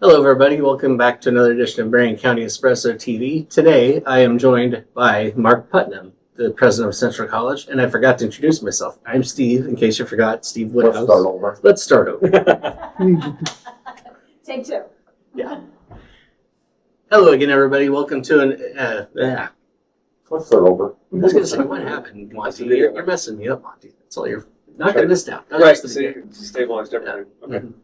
Hello, everybody. Welcome back to another edition of Marion County Espresso TV. Today, I am joined by Mark Putnam, the president of Central College, and I forgot to introduce myself. I'm Steve, in case you forgot, Steve Woodhouse. Let's start over. Take two. Yeah. Hello again, everybody. Welcome to Let's start over. I was going to say, what happened, Monty? You're messing me up, Monty. That's all you're knocking this down. Right, stabilized everything. Okay. Mm-hmm.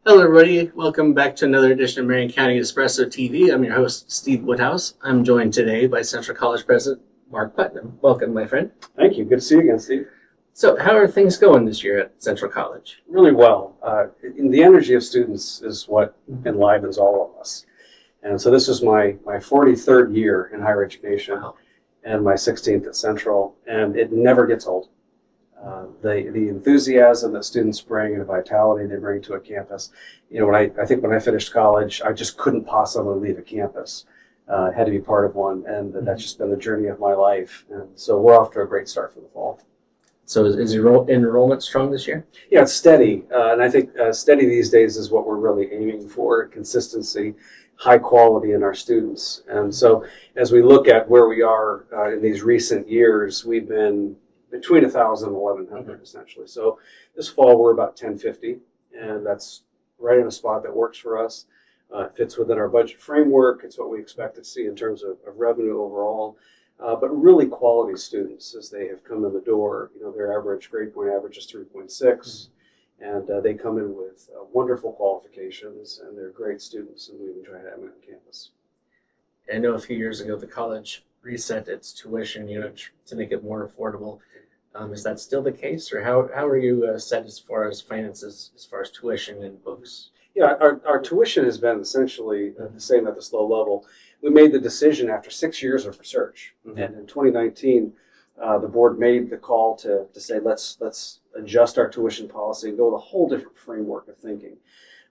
Hello, everybody. Welcome back to another edition of Marion County Espresso TV. I'm your host, Steve Woodhouse. I'm joined today by Central College President Mark Putnam. Welcome, my friend. Thank you. Good to see you again, Steve. So, how are things going this year at Central College? Really well. The energy of students is what enlivens all of us. And so this is my 43rd year in higher education. Wow. And my 16th at Central, and it never gets old. The enthusiasm that students bring and the vitality they bring to a campus. You know, I think when I finished college, I just couldn't possibly leave a campus. I had to be part of one, and that's just been the journey of my life. And so we're off to a great start for the fall. So is your enrollment strong this year? Yeah, it's steady. And I think steady these days is what we're really aiming for, consistency, high quality in our students. And so as we look at where we are in these recent years, we've been between 1,000 and 1,100 essentially. So this fall we're about 1,050, and that's right in a spot that works for us. It fits within our budget framework. It's what we expect to see in terms of revenue overall. But really quality students as they have come in the door. You know, their average grade point average is 3.6, and they come in with wonderful qualifications, and they're great students, and we enjoy having them on campus. I know a few years ago the college reset its tuition, to make it more affordable. Is that still the case, or how are you set as far as finances, as far as tuition and books? Yeah, our tuition has been essentially the same at this low level. We made the decision after 6 years of research, and in 2019, the board made the call to say let's adjust our tuition policy and go with a whole different framework of thinking.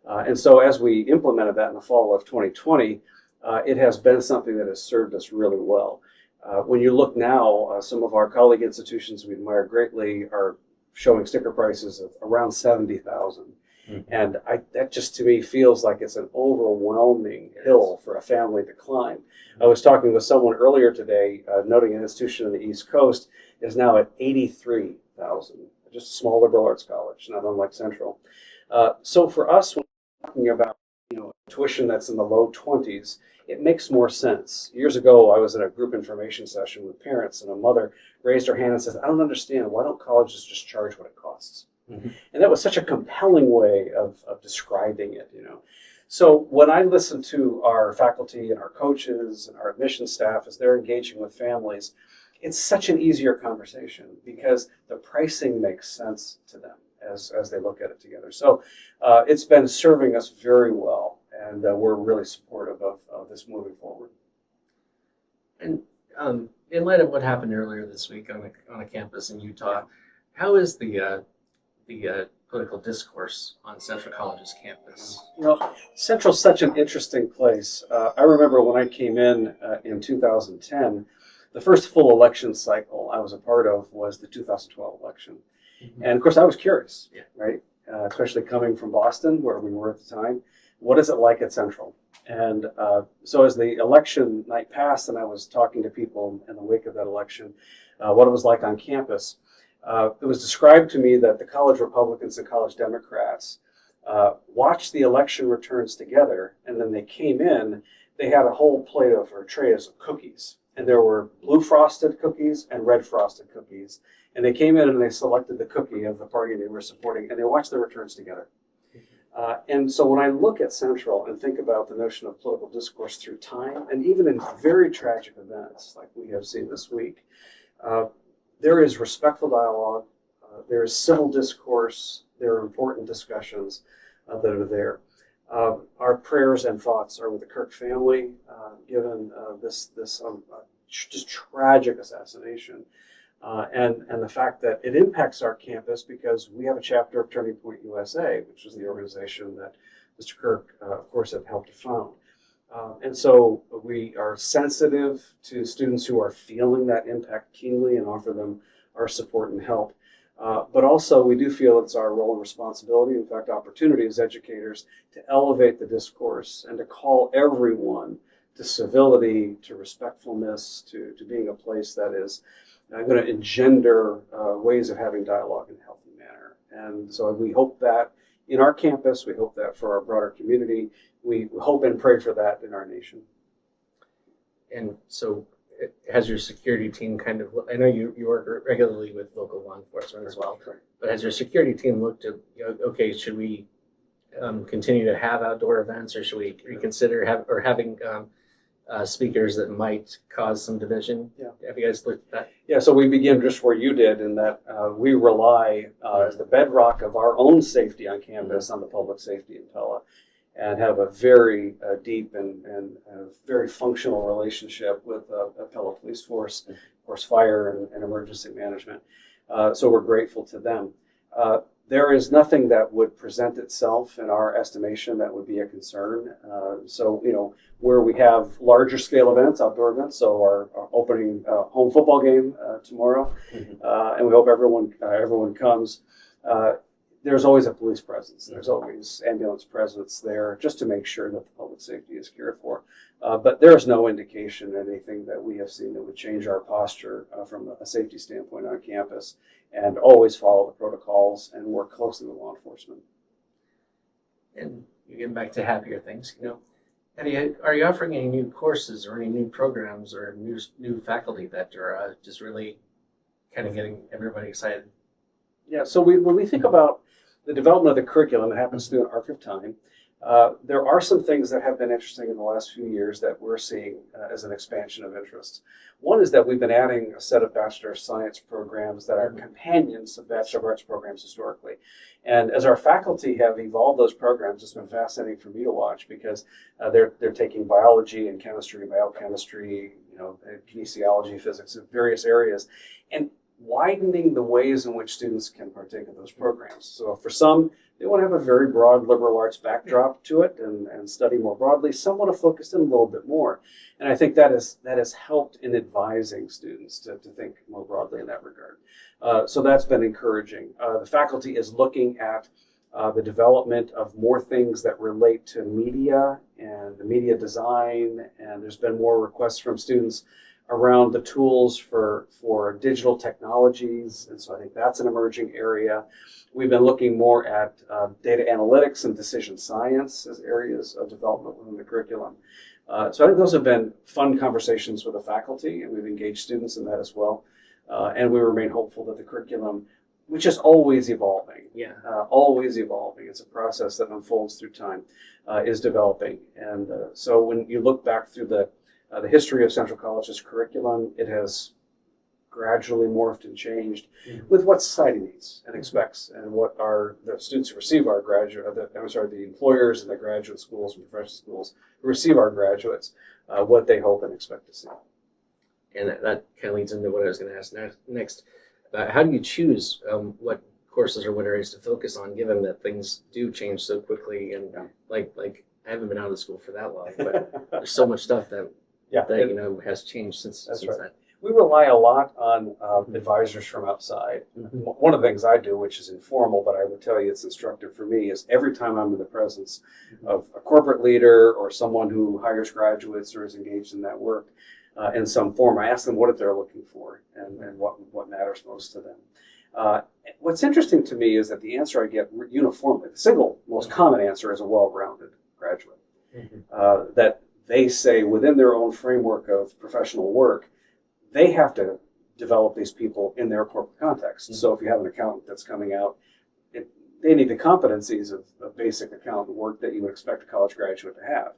And so as we implemented that in the fall of 2020, it has been something that has served us really well. When you look now, some of our colleague institutions we admire greatly are showing sticker prices of around $70,000. And that just to me feels like it's an overwhelming hill for a family to climb. I was talking with someone earlier today, noting an institution on the East Coast is now at $83,000, just a small liberal arts college, not unlike Central. So for us, when we're talking about tuition that's in the low 20s, it makes more sense. Years ago, I was in a group information session with parents, and a mother raised her hand and said, "I don't understand. Why don't colleges just charge what it costs?" And that was such a compelling way of describing it, So when I listen to our faculty and our coaches and our admission staff as they're engaging with families, it's such an easier conversation because the pricing makes sense to them as they look at it together. So it's been serving us very well, and we're really supportive of this moving forward. And in light of what happened earlier this week on a campus in Utah, how is the political discourse on Central College's campus? Central's such an interesting place. I remember when I came in 2010, the first full election cycle I was a part of was the 2012 election. And of course I was curious, right? Especially coming from Boston, where we were at the time. What is it like at Central? And so as the election night passed and I was talking to people in the wake of that election, what it was like on campus, it was described to me that the college Republicans and college Democrats watched the election returns together, and then they came in, they had a whole plate of or trays of cookies, and there were blue frosted cookies and red frosted cookies, and they came in and they selected the cookie of the party they were supporting, and they watched the returns together. And so when I look at Central and think about the notion of political discourse through time, and even in very tragic events like we have seen this week, there is respectful dialogue, there is civil discourse, there are important discussions that are there. Our prayers and thoughts are with the Kirk family, given this just tragic assassination, and the fact that it impacts our campus because we have a chapter of Turning Point USA, which is the organization that Mr. Kirk, of course, have helped to found. And so we are sensitive to students who are feeling that impact keenly and offer them our support and help. But also, we do feel it's our role and responsibility, in fact, opportunity as educators, to elevate the discourse and to call everyone to civility, to respectfulness, to being a place that is going to engender ways of having dialogue in a healthy manner. And so we hope that in our campus, we hope that for our broader community, we hope and pray for that in our nation. And so has your security team kind of, I know you work regularly with local law enforcement as well, but has your security team looked at, okay, should we continue to have outdoor events, or should we reconsider having speakers that might cause some division? Yeah. Have you guys looked at that? Yeah, so we begin just where you did, in that we rely as the bedrock of our own safety on campus on the public safety in Pella, and have a very deep and very functional relationship with Pella Police Force, of course, fire and emergency management. So we're grateful to them. There is nothing that would present itself in our estimation that would be a concern. So, where we have larger scale events, outdoor events, so our opening home football game tomorrow, and we hope everyone comes. There's always a police presence. There's always ambulance presence there, just to make sure that the public safety is cared for. But there is no indication, anything that we have seen, that would change our posture from a safety standpoint on campus, and always follow the protocols and work closely with law enforcement. And you get back to happier things, are you offering any new courses or any new programs or new faculty that are just really kind of getting everybody excited? Yeah, so when we think about the development of the curriculum, it happens to be an arc of time. There are some things that have been interesting in the last few years that we're seeing as an expansion of interest. One is that we've been adding a set of Bachelor of Science programs that are companions of Bachelor of Arts programs historically. And as our faculty have evolved those programs, it's been fascinating for me to watch, because they're taking biology and chemistry, biochemistry, kinesiology, physics, in various areas, and widening the ways in which students can partake in those programs. So for some, they want to have a very broad liberal arts backdrop to it and study more broadly. Some want to focus in a little bit more. And I think that has helped in advising students to think more broadly in that regard. So that's been encouraging. The faculty is looking at the development of more things that relate to media and the media design. And there's been more requests from students around the tools for digital technologies. And so I think that's an emerging area. We've been looking more at data analytics and decision science as areas of development within the curriculum. So I think those have been fun conversations with the faculty, and we've engaged students in that as well. And we remain hopeful that the curriculum, which is always evolving, always evolving, it's a process that unfolds through time, is developing. And so when you look back through the history of Central College's curriculum, it has gradually morphed and changed with what society needs and expects, and what the students who receive our the employers and the graduate schools and professional schools who receive our graduates, what they hope and expect to see. And that kind of leads into what I was going to ask next. How do you choose what courses or what areas to focus on, given that things do change so quickly? And like I haven't been out of school for that long, but there's so much stuff that has changed since then. We rely a lot on advisors from outside. One of the things I do, which is informal, but I would tell you it's instructive for me, is every time I'm in the presence of a corporate leader or someone who hires graduates or is engaged in that work in some form, I ask them what they're looking for and what matters most to them. What's interesting to me is that the answer I get uniformly, the single most common answer, is a well-rounded graduate. That they say within their own framework of professional work, they have to develop these people in their corporate context. So if you have an accountant that's coming out, they need the competencies of basic accountant work that you would expect a college graduate to have.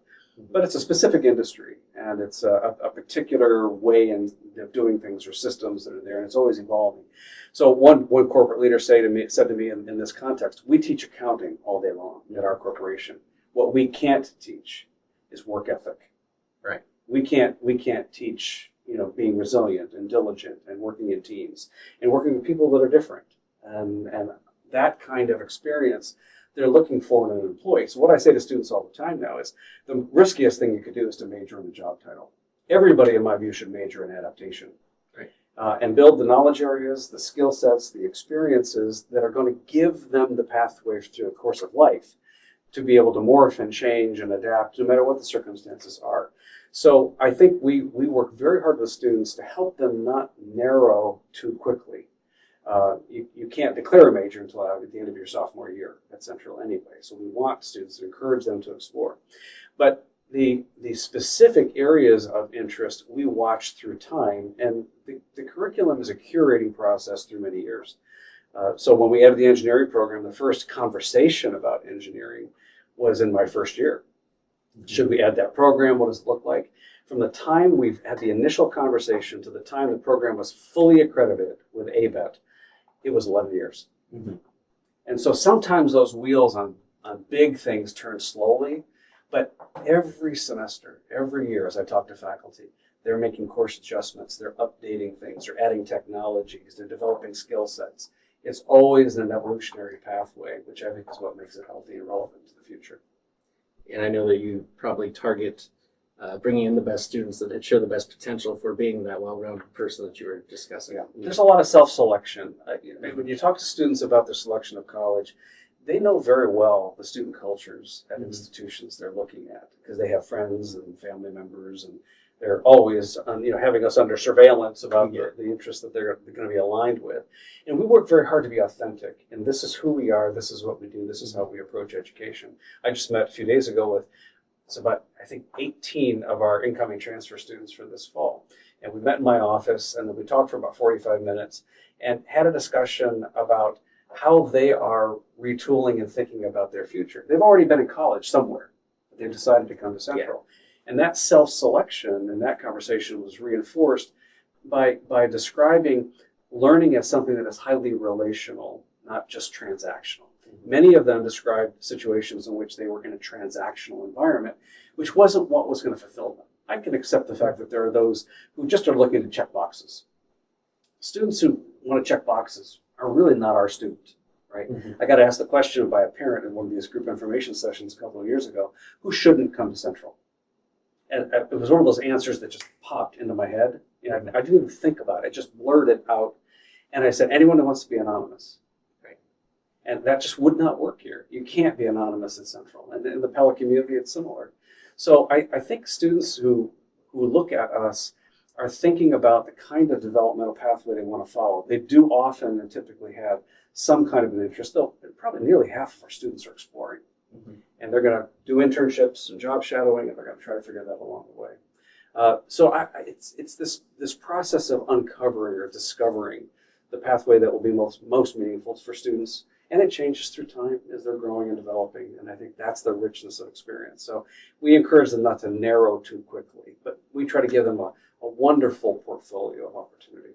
But it's a specific industry, and it's a particular way of doing things or systems that are there, and it's always evolving. So one corporate leader said to me in this context, we teach accounting all day long at our corporation. What we can't teach is work ethic. Right. We can't teach being resilient and diligent and working in teams and working with people that are different, and that kind of experience they're looking for in an employee. So what I say to students all the time now is the riskiest thing you could do is to major in the job title. Everybody, in my view, should major in adaptation. Right. and build the knowledge areas, the skill sets, the experiences that are going to give them the pathway through the course of life to be able to morph and change and adapt no matter what the circumstances are. So I think we work very hard with students to help them not narrow too quickly. You can't declare a major until at the end of your sophomore year at Central anyway. So we want students to encourage them to explore. But the specific areas of interest we watch through time, and the curriculum is a curating process through many years. So when we added the engineering program, the first conversation about engineering was in my first year. Should we add that program? What does it look like? From the time we've had the initial conversation to the time the program was fully accredited with ABET, it was 11 years. Mm-hmm. And so sometimes those wheels on big things turn slowly, but every semester, every year, as I talk to faculty, they're making course adjustments, they're updating things, they're adding technologies, they're developing skill sets. It's always an evolutionary pathway, which I think is what makes it healthy and relevant to the future. And I know that you probably target bringing in the best students that show the best potential for being that well-rounded person that you were discussing. Yeah. There's a lot of self-selection. When you talk to students about their selection of college, they know very well the student cultures at institutions they're looking at because they have friends and family members, and they're always having us under surveillance about the interests that they're going to be aligned with. And we work very hard to be authentic. And this is who we are. This is what we do. This is how we approach education. I just met a few days ago with about, I think, 18 of our incoming transfer students for this fall. And we met in my office, and then we talked for about 45 minutes and had a discussion about how they are retooling and thinking about their future. They've already been in college somewhere, but they've decided to come to Central. Yeah. And that self-selection and that conversation was reinforced by describing learning as something that is highly relational, not just transactional. Many of them described situations in which they were in a transactional environment, which wasn't what was going to fulfill them. I can accept the fact that there are those who just are looking to check boxes. Students who want to check boxes are really not our student, right? Mm-hmm. I got asked the question by a parent in one of these group information sessions a couple of years ago, who shouldn't come to Central? And it was one of those answers that just popped into my head. I didn't even think about it. I just blurted out. And I said, anyone who wants to be anonymous. And that just would not work here. You can't be anonymous at Central. And in the Pella community, it's similar. So I think students who look at us are thinking about the kind of developmental pathway they want to follow. They do often and typically have some kind of an interest, though probably nearly half of our students are exploring. Mm-hmm. And they're going to do internships and job shadowing, and they're going to try to figure that along the way. So it's this process of uncovering or discovering the pathway that will be most meaningful for students. And it changes through time as they're growing and developing. And I think that's the richness of experience. So we encourage them not to narrow too quickly, but we try to give them a wonderful portfolio of opportunity.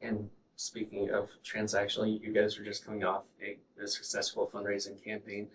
And speaking of transactional, you guys were just coming off a successful fundraising campaign.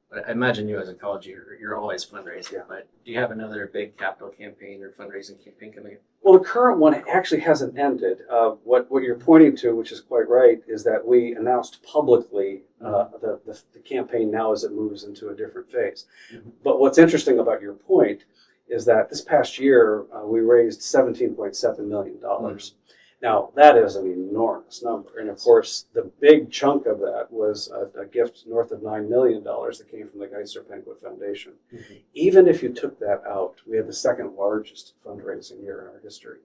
But I imagine you as a college, you're always fundraising. Yeah. But do you have another big capital campaign or fundraising campaign coming up? Well, the current one actually hasn't ended. What you're pointing to, which is quite right, is that we announced publicly the campaign now as it moves into a different phase. Mm-hmm. But what's interesting about your point is that this past year we raised $17.7 million. Mm-hmm. Now, that is an enormous number. And of course, the big chunk of that was a gift north of $9 million that came from the Geiser Penguin Foundation. Mm-hmm. Even if you took that out, we had the second largest fundraising year in our history.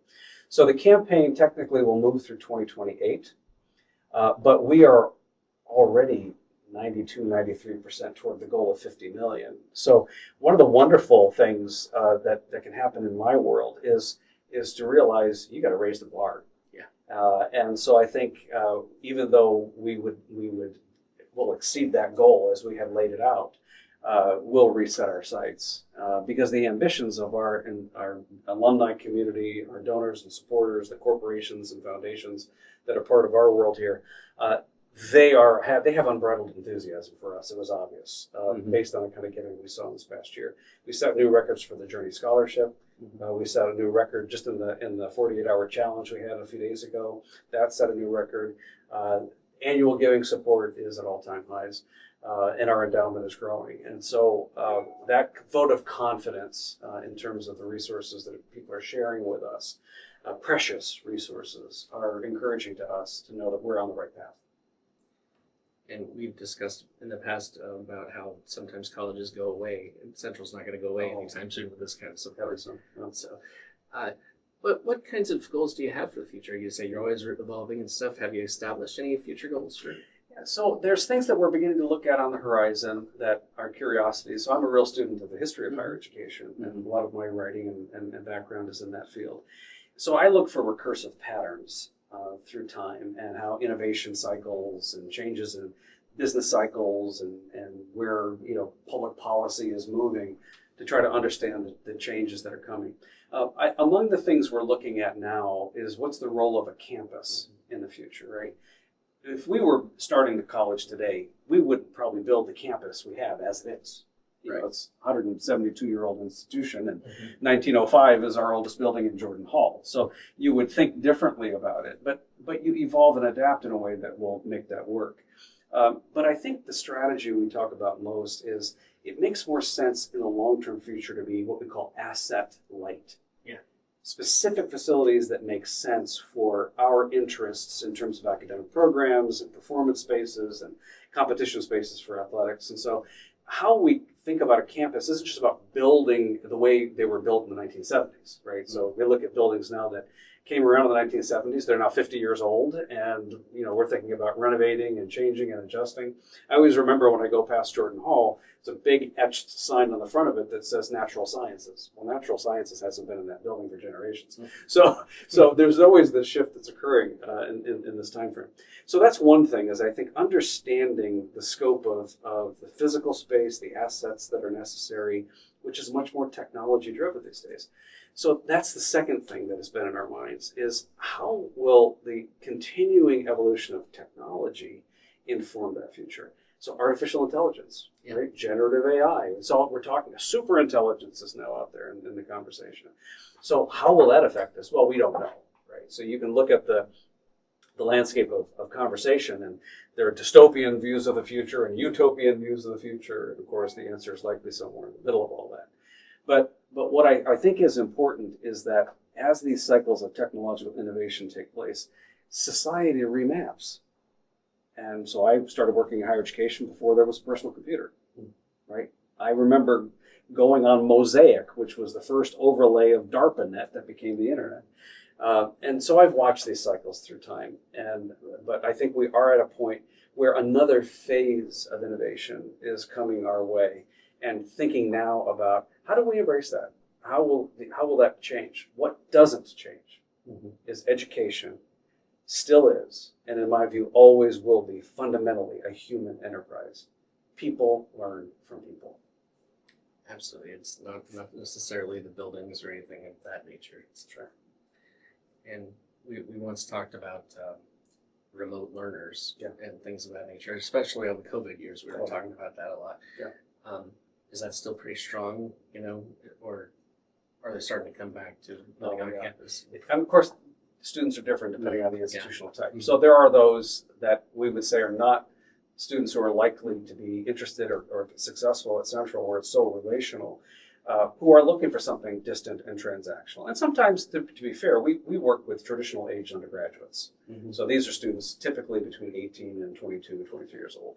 So the campaign technically will move through 2028, but we are already 93% toward the goal of 50 million. So one of the wonderful things that can happen in my world is to realize you got to raise the bar. And so I think even though we'll exceed that goal as we had laid it out, we'll reset our sights because the ambitions of our alumni community, our donors and supporters, the corporations and foundations that are part of our world here, they have unbridled enthusiasm for us. It was obvious based on the kind of giving we saw this past year. We set new records for the Journey Scholarship. We set a new record just in the 48-hour challenge we had a few days ago. That set a new record. Annual giving support is at all-time highs, and our endowment is growing. And so that vote of confidence in terms of the resources that people are sharing with us precious resources are encouraging to us to know that we're on the right path. And we've discussed in the past about how sometimes colleges go away, and Central's not going to go away anytime soon with this kind of support. So, what kinds of goals do you have for the future? You say you're always evolving and stuff. Have you established any future goals for? Yeah, so there's things that we're beginning to look at on the horizon that are curiosities. So I'm a real student of the history of higher education, and a lot of my writing and background is in that field. So I look for recursive patterns through time and how innovation cycles and changes in business cycles and where public policy is moving to try to understand the changes that are coming. Among the things we're looking at now is what's the role of a campus in the future, right? If we were starting the college today, we wouldn't probably build the campus we have as it is. It's a 172-year-old institution, and 1905 is our oldest building in Jordan Hall. So you would think differently about it, but you evolve and adapt in a way that will make that work. But I think the strategy we talk about most is it makes more sense in the long-term future to be what we call asset light. Yeah. Specific facilities that make sense for our interests in terms of academic programs and performance spaces and competition spaces for athletics. And so how we think about a campus isn't just about building the way they were built in the 1970s, right? So we look at buildings now that came around in the 1970s. They're now 50 years old, and we're thinking about renovating and changing and adjusting. I always remember when I go past Jordan Hall, there's a big etched sign on the front of it that says natural sciences. Well, natural sciences hasn't been in that building for generations. So there's always this shift that's occurring in this time frame. So that's one thing, is I think understanding the scope of the physical space, the assets that are necessary, which is much more technology driven these days. So that's the second thing that has been in our minds, is how will the continuing evolution of technology inform that future? So artificial intelligence, right? Generative AI. It's all we're talking. Super intelligence is now out there in the conversation. So how will that affect us? Well, we don't know, right? So you can look at the landscape of conversation, and there are dystopian views of the future and utopian views of the future. And of course, the answer is likely somewhere in the middle of all that. But what I think is important is that as these cycles of technological innovation take place, society remaps. And so I started working in higher education before there was a personal computer, right? I remember going on Mosaic, which was the first overlay of DARPANet that became the internet. And so I've watched these cycles through time. But I think we are at a point where another phase of innovation is coming our way, and thinking now about how do we embrace that? How will that change? What doesn't change is education. Still is, and in my view, always will be fundamentally a human enterprise. People learn from people. Absolutely. It's not necessarily the buildings or anything of that nature. It's true. And we once talked about remote learners and things of that nature, especially on the COVID years. We were talking about that a lot. Yeah. Is that still pretty strong, or are they starting to come back to living on campus? And of course, students are different depending on the institutional type. So there are those that we would say are not students who are likely to be interested or successful at Central, where it's so relational, who are looking for something distant and transactional. And sometimes, to be fair, we work with traditional age undergraduates. So these are students typically between 18 and 22 to 23 years old.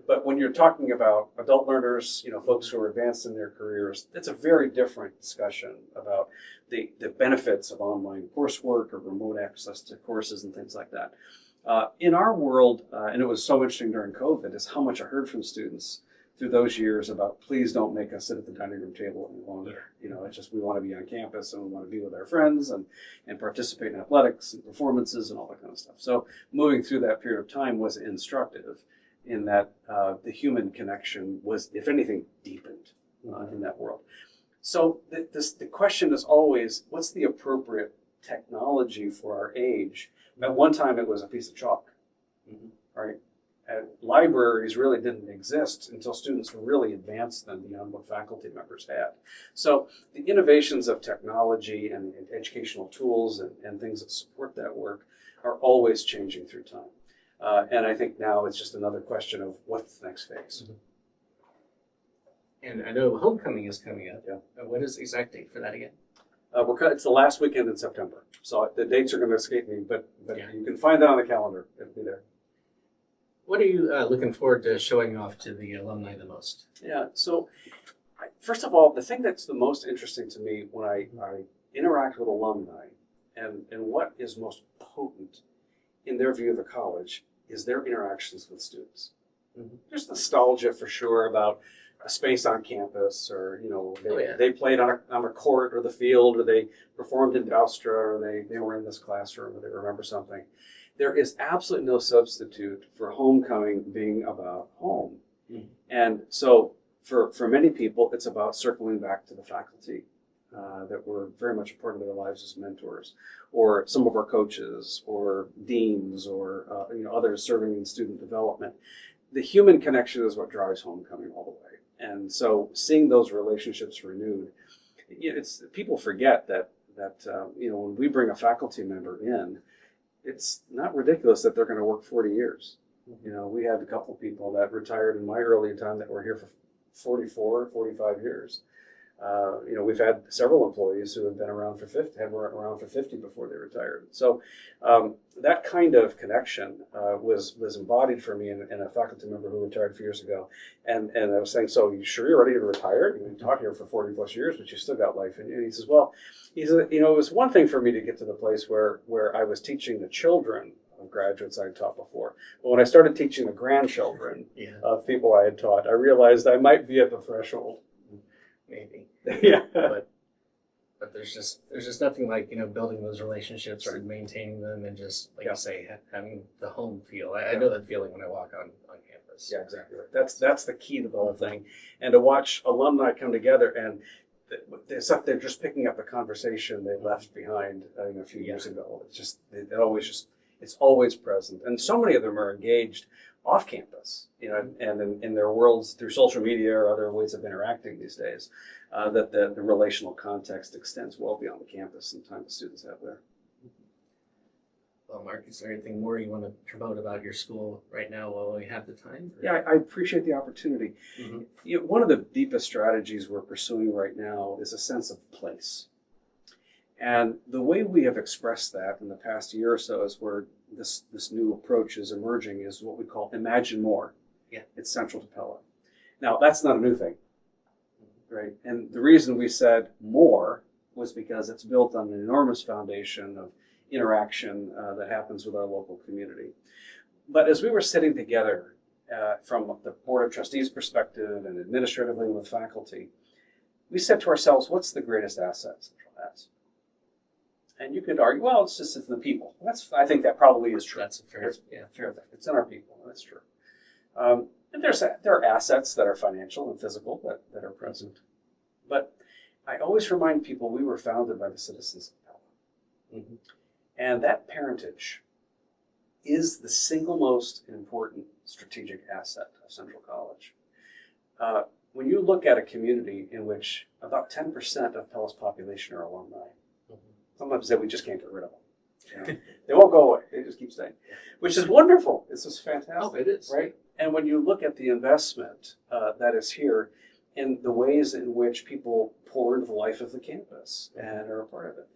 But when you're talking about adult learners, folks who are advanced in their careers, it's a very different discussion about the benefits of online coursework or remote access to courses and things like that. In our world, and it was so interesting during COVID, is how much I heard from students through those years about, please don't make us sit at the dining room table any longer. It's just, we want to be on campus and we want to be with our friends and participate in athletics and performances and all that kind of stuff. So moving through that period of time was instructive, in that the human connection was, if anything, deepened in that world. So the question is always, what's the appropriate technology for our age? At one time, it was a piece of chalk, right? And libraries really didn't exist until students really advanced them beyond what faculty members had. So the innovations of technology and educational tools and things that support that work are always changing through time. And I think now it's just another question of what's the next phase. And I know homecoming is coming up. Yeah. What is the exact date for that again? It's the last weekend in September, so the dates are going to escape me, but Yeah. you can find that on the calendar. It'll be there. What are you looking forward to showing off to the alumni the most? Yeah. So, first of all, the thing that's the most interesting to me when I interact with alumni, and what is most potent in their view of the college is their interactions with students. Mhm. There's nostalgia for sure about a space on campus, or they played on a court or the field, or they performed in Doustra, or they were in this classroom, or they remember something. There is absolutely no substitute for homecoming being about home. Mhm. And so for many people, it's about circling back to the faculty that were very much a part of their lives as mentors, or some of our coaches, or deans, or others serving in student development. The human connection is what drives homecoming all the way. And so seeing those relationships renewed, it's people forget that when we bring a faculty member in, it's not ridiculous that they're going to work 40 years. We had a couple of people that retired in my early time that were here for 44, 45 years. We've had several employees who have been around for 50 before they retired. So that kind of connection was embodied for me in a faculty member who retired a few years ago. And I was saying, so you sure you're ready to retire? You've been taught here for 40 plus years, but you still got life in you. And he says, well, it was one thing for me to get to the place where I was teaching the children of graduates I had taught before. But when I started teaching the grandchildren of people I had taught, I realized I might be at the threshold. Maybe. Yeah. But there's just nothing like building those relationships and maintaining them, and just like you say, having the home feel. I know that feeling when I walk on campus. Yeah, exactly right. That's the key to the whole thing. And to watch alumni come together, and they're just picking up the conversation they left behind a few years ago. It's always present, and so many of them are engaged off campus, and in their worlds through social media or other ways of interacting these days, that the relational context extends well beyond the campus and time the students have there. Well, Mark, is there anything more you want to promote about your school right now while we have the time? Yeah, I appreciate the opportunity. Mm-hmm. One of the deepest strategies we're pursuing right now is a sense of place. And the way we have expressed that in the past year or so is where this new approach is emerging is what we call Imagine More. Yeah. It's central to Pella. Now, that's not a new thing, right? And the reason we said more was because it's built on an enormous foundation of interaction that happens with our local community. But as we were sitting together from the Board of Trustees perspective and administratively with faculty, we said to ourselves, what's the greatest asset Central has? And you could argue, well, it's just in the people. I think that probably is true. That's a fair thing. It's in our people. That's true. And there are assets that are financial and physical that are present. But I always remind people we were founded by the citizens of Pella. Mm-hmm. And that parentage is the single most important strategic asset of Central College. When you look at a community in which about 10% of Pella's population are alumni, sometimes say we just can't get rid of them. They won't go away. They just keep staying, which is wonderful. It's just fantastic. Oh, it is. Right? And when you look at the investment that is here and the ways in which people pour into the life of the campus and are a part of it.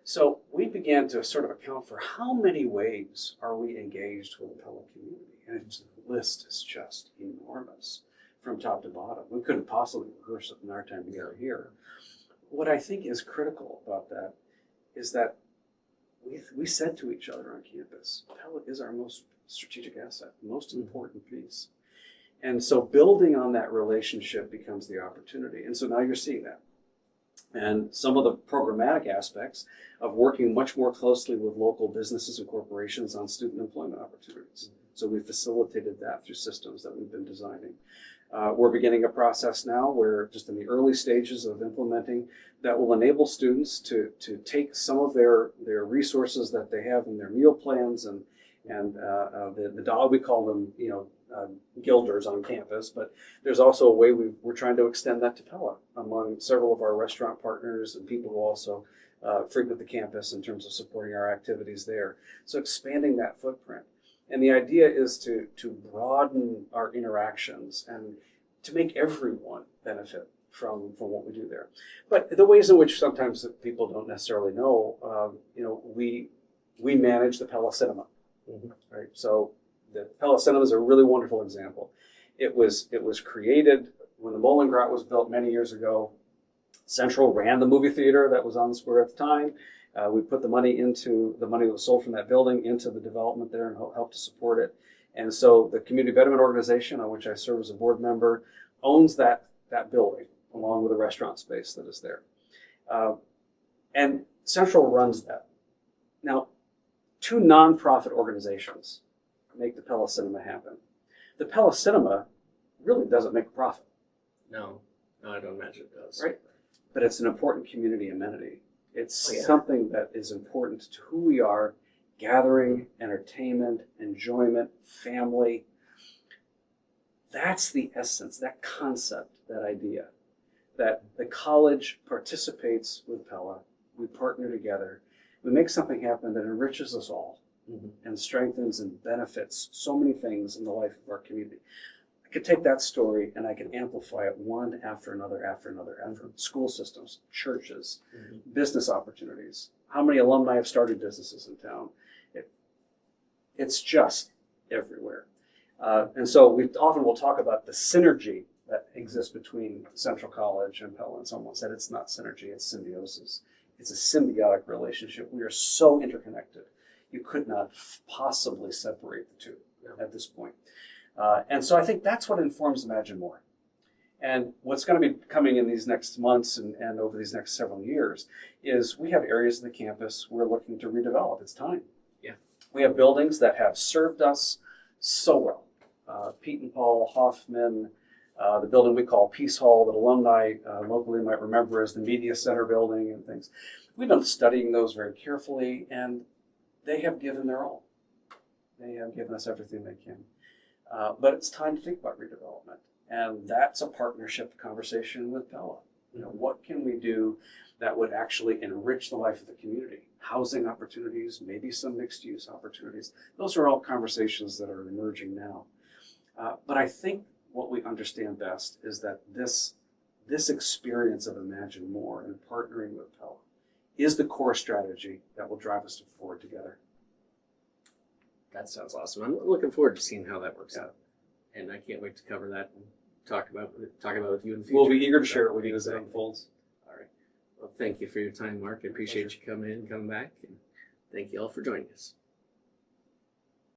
So we began to sort of account for how many ways are we engaged with the Pella community. And the list is just enormous from top to bottom. We couldn't possibly rehearse it in our time together here. What I think is critical about that is that we said to each other on campus, Pella is our most strategic asset, most important piece. And so building on that relationship becomes the opportunity. And so now you're seeing that. And some of the programmatic aspects of working much more closely with local businesses and corporations on student employment opportunities. So we facilitated that through systems that we've been designing. We're beginning a process now where just in the early stages of implementing that will enable students to take some of their resources that they have in their meal plans and the dog, we call them, guilders on campus, but there's also a way we're trying to extend that to Pella among several of our restaurant partners and people who also frequent the campus in terms of supporting our activities there. So expanding that footprint. And the idea is to broaden our interactions and to make everyone benefit what we do there. But the ways in which sometimes that people don't necessarily know, we manage the Pella Cinema, right? So the Pella Cinema is a really wonderful example. It was created when the Mollengrat was built many years ago. Central ran the movie theater that was on the square at the time. We put the money that was sold from that building into the development there and helped to support it. And so the Community Betterment Organization, on which I serve as a board member, owns that building along with the restaurant space that is there. And Central runs that. Now, two nonprofit organizations make the Pella Cinema happen. The Pella Cinema really doesn't make a profit. No, I don't imagine it does. Right? But it's an important community amenity. It's Oh, yeah. something that is important to who we are, gathering, entertainment, enjoyment, family. That's the essence, that concept, that idea, that the college participates with Pella, we partner together, we make something happen that enriches us all and strengthens and benefits so many things in the life of our community. I could take that story and I can amplify it one after another, school systems, churches, business opportunities. How many alumni have started businesses in town? It's just everywhere. And so we often will talk about the synergy that exists between Central College and Pella. And someone said it's not synergy, it's symbiosis. It's a symbiotic relationship. We are so interconnected. You could not possibly separate the two at this point. And so I think that's what informs Imagine More. And what's going to be coming in these next months and over these next several years is we have areas of the campus we're looking to redevelop. It's time. Yeah. We have buildings that have served us so well. Pete and Paul Hoffman, the building we call Peace Hall that alumni locally might remember as the Media Center building and things. We've been studying those very carefully, and they have given their all. They have given us everything they can. But it's time to think about redevelopment. And that's a partnership conversation with Pella. What can we do that would actually enrich the life of the community? Housing opportunities, maybe some mixed use opportunities. Those are all conversations that are emerging now. But I think what we understand best is that this experience of Imagine More and partnering with Pella is the core strategy that will drive us forward together. That sounds awesome. I'm looking forward to seeing how that works out. And I can't wait to cover that and talk about it with you in the future. We'll be eager to share it with you as it Exactly. unfolds. All right. Well, thank you for your time, Mark. I appreciate you coming back. And thank you all for joining us.